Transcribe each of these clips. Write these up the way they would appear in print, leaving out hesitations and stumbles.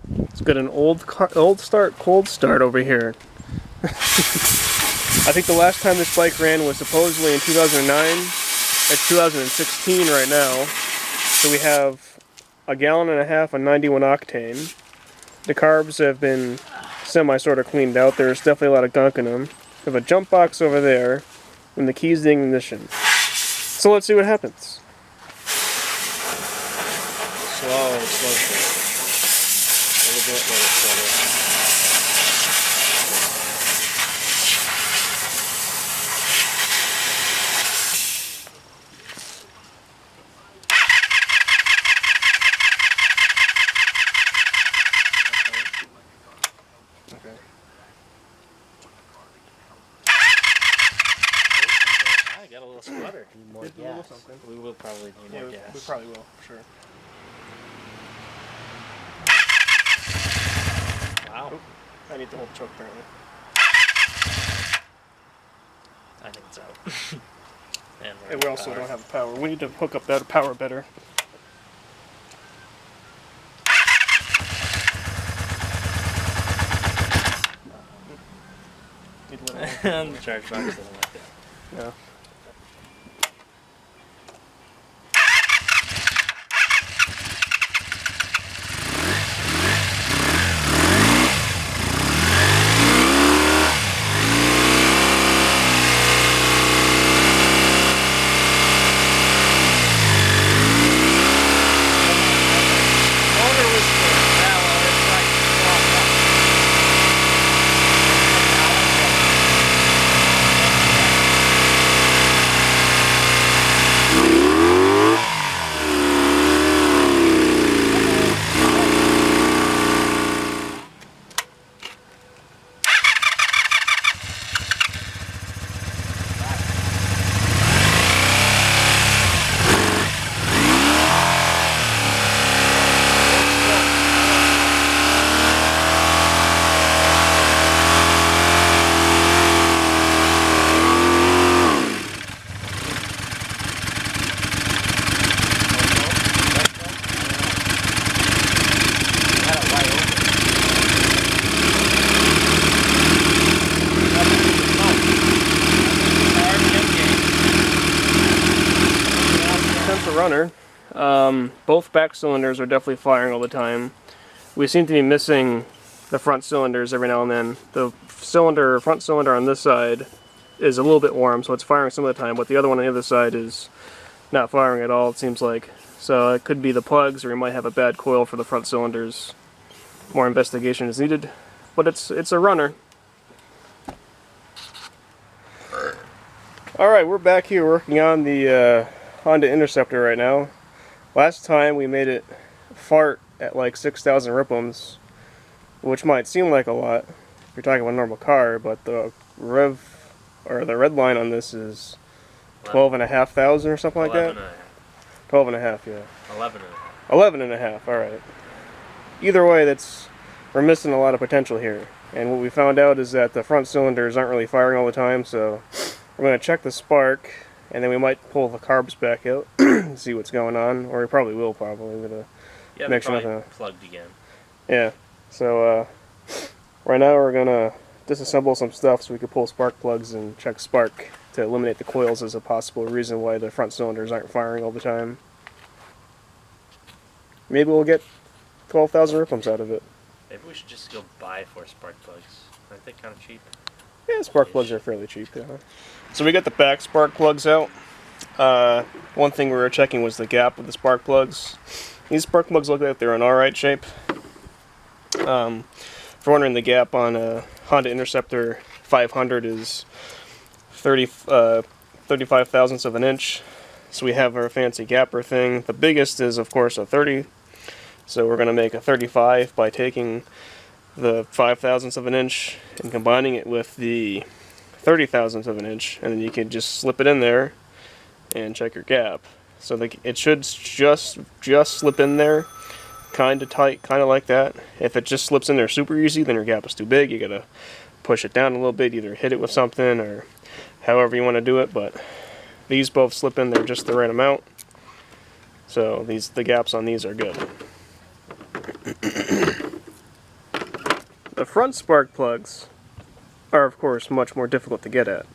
Let's get an old start, cold start over here. I think the last time this bike ran was supposedly in 2009. It's 2016 right now. So we have a gallon and a half of 91 octane. The carbs have been sort of cleaned out. There's definitely a lot of gunk in them. We have a jump box over there, and the keys to the ignition. So let's see what happens. Slow. A little bit, let it settle. Got a little splutter. Need more gas. We will probably need more gas. We probably will, for sure. Wow. Oop, I need the whole choke apparently. I think it's out. And we also don't have power. We need to hook up that power better. And the charge box doesn't like that. Yeah. Runner. Both back cylinders are definitely firing all the time. We seem to be missing the front cylinders every now and then. The front cylinder on this side is a little bit warm, so it's firing some of the time, but the other one on the other side is not firing at all, it seems like. So it could be the plugs, or we might have a bad coil for the front cylinders. More investigation is needed, but it's a runner. Alright, we're back here working on the Honda Interceptor right now. Last time we made it fart at like 6,000 RPMs, which might seem like a lot if you're talking about a normal car, but the red line on this is 12,500 or something like that. 12.5, yeah. 11.5. 11.5. All right. Either way, we're missing a lot of potential here. And what we found out is that the front cylinders aren't really firing all the time, so we're going to check the spark. And then we might pull the carbs back out and see what's going on, or we probably will. Make sure nothing plugged again. Yeah. So right now we're gonna disassemble some stuff so we can pull spark plugs and check spark to eliminate the coils as a possible reason why the front cylinders aren't firing all the time. Maybe we'll get 12,000 RPMs out of it. Maybe we should just go buy 4 spark plugs. Aren't they kind of cheap? Yeah, spark plugs are fairly cheap. Yeah. So we got the back spark plugs out. One thing we were checking was the gap with the spark plugs. These spark plugs look like they're in alright shape. For wondering, the gap on a Honda Interceptor 500 is 35 thousandths of an inch. So we have our fancy gapper thing. The biggest is, of course, a 30. So we're going to make a 35 by taking the 5 thousandths of an inch and combining it with the 30 thousandths of an inch, and then you can just slip it in there and check your gap. So it should just slip in there, kind of tight, kind of like that. If it just slips in there super easy, then your gap is too big. You gotta push it down a little bit, either hit it with something or however you want to do it. But these both slip in there just the right amount. So the gaps on these are good. The front spark plugs are, of course, much more difficult to get at.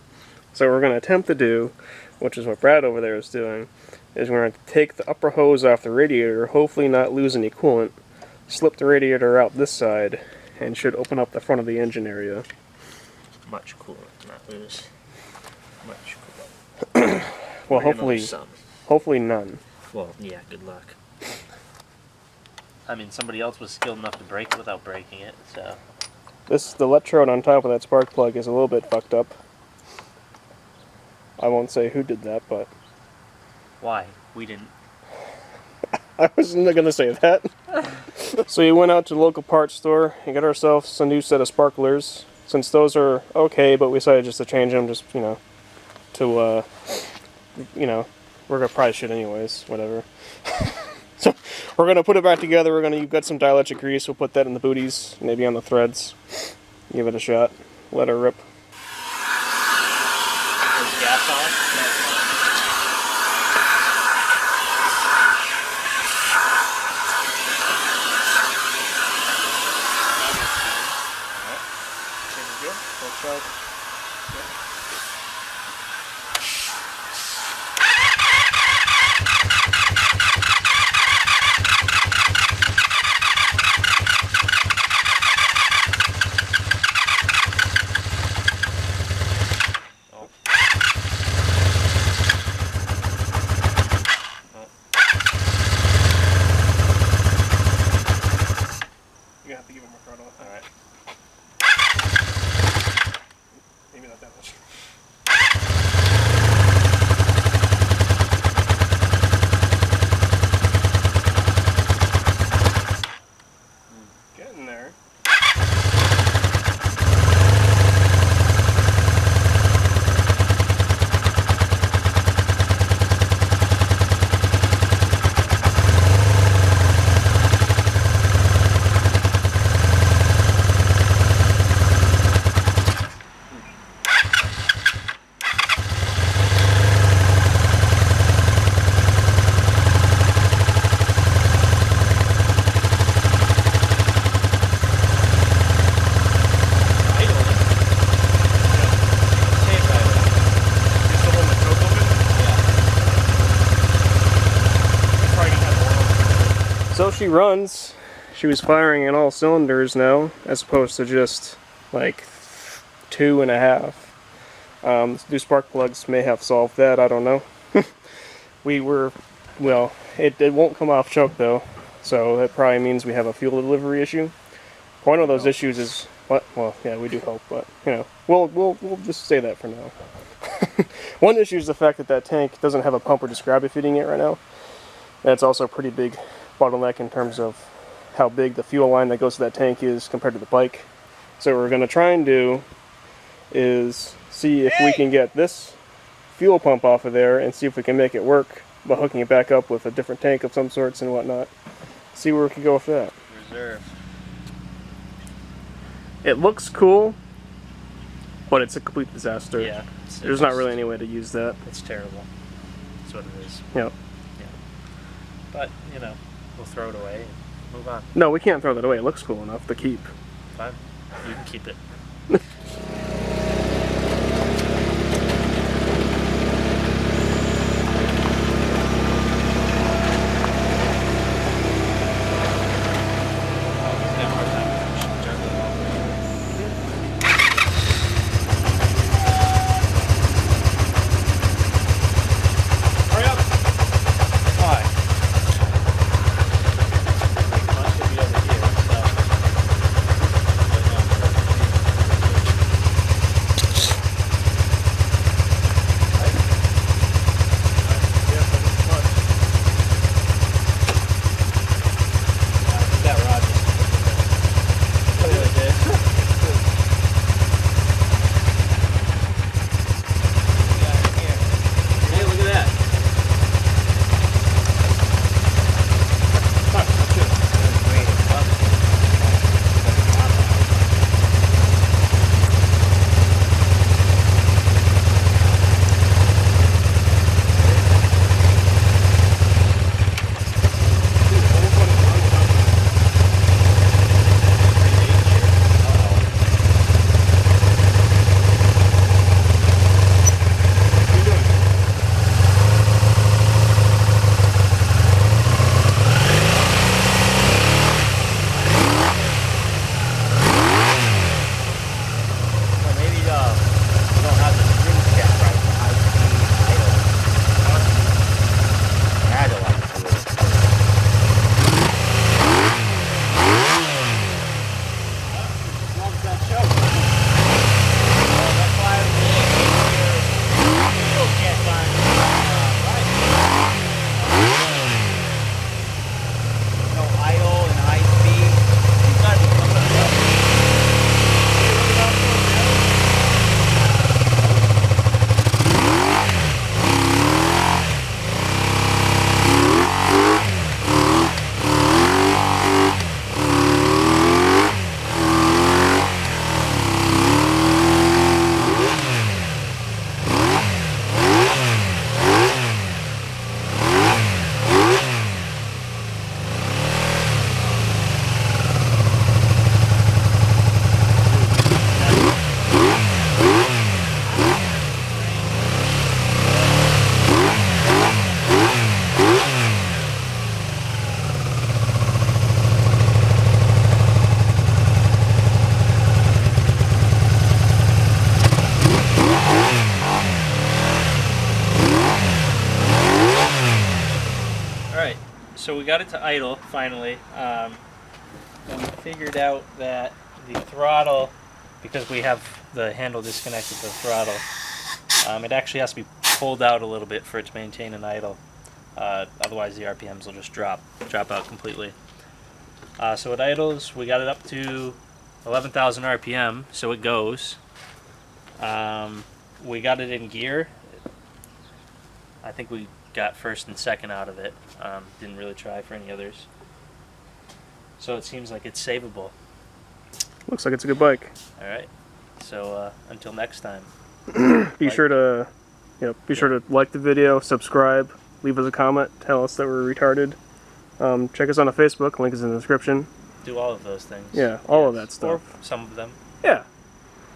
So what we're going to attempt to do, which is what Brad over there is doing, is we're going to take the upper hose off the radiator, hopefully not lose any coolant, slip the radiator out this side, and should open up the front of the engine area. Much cooler, not lose. Much cooler. Well, hopefully none. Well, yeah, good luck. I mean, somebody else was skilled enough to break it without breaking it, so... The electrode on top of that spark plug is a little bit fucked up. I won't say who did that, but... Why? We didn't. I wasn't going to say that. So we went out to the local parts store and got ourselves a new set of sparklers. Since those are okay, but we decided just to change them, just, we're going to probably shit anyways, whatever. So we're going to put it back together. You've got some dielectric grease, we'll put that in the booties, maybe on the threads. Give it a shot. Let her rip. Is gas on? So she runs. She was firing in all cylinders now, as opposed to just like 2.5. New spark plugs may have solved that, I don't know. It won't come off choke though, so that probably means we have a fuel delivery issue. One of those issues is, well, yeah, we do hope, but, we'll just say that for now. One issue is the fact that tank doesn't have a pump or just gravity feeding it right now. That's also a pretty big bottleneck in terms of how big the fuel line that goes to that tank is compared to the bike. So what we're going to try and do is see if we can get this fuel pump off of there and see if we can make it work by hooking it back up with a different tank of some sorts and whatnot. See where we can go with that. Reserve. It looks cool, but it's a complete disaster. Yeah. There's not really any way to use that. It's terrible. That's what it is. Yep. Yeah. But, we'll throw it away and move on. No, we can't throw that away. It looks cool enough to keep. Fine. You can keep it. so we got it to idle finally, and we figured out that the throttle, because we have the handle disconnected to the throttle, it actually has to be pulled out a little bit for it to maintain an idle. Otherwise the RPMs will just drop out completely. So it idles, we got it up to 11,000 RPM, so it goes. We got it in gear. I think we got first and second out of it. Didn't really try for any others. So it seems like it's savable. Looks like it's a good bike. Alright, so until next time. Be sure to like the video, subscribe, leave us a comment, tell us that we're retarded. Check us on a Facebook, link is in the description. Do all of those things. Yeah, all of that stuff. Or some of them. Yeah,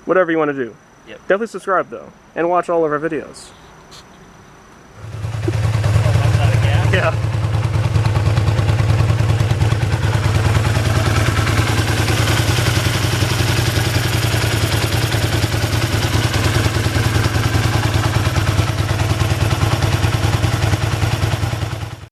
whatever you want to do. Yep. Definitely subscribe though, and watch all of our videos. Oh, that's not a gas? Yeah.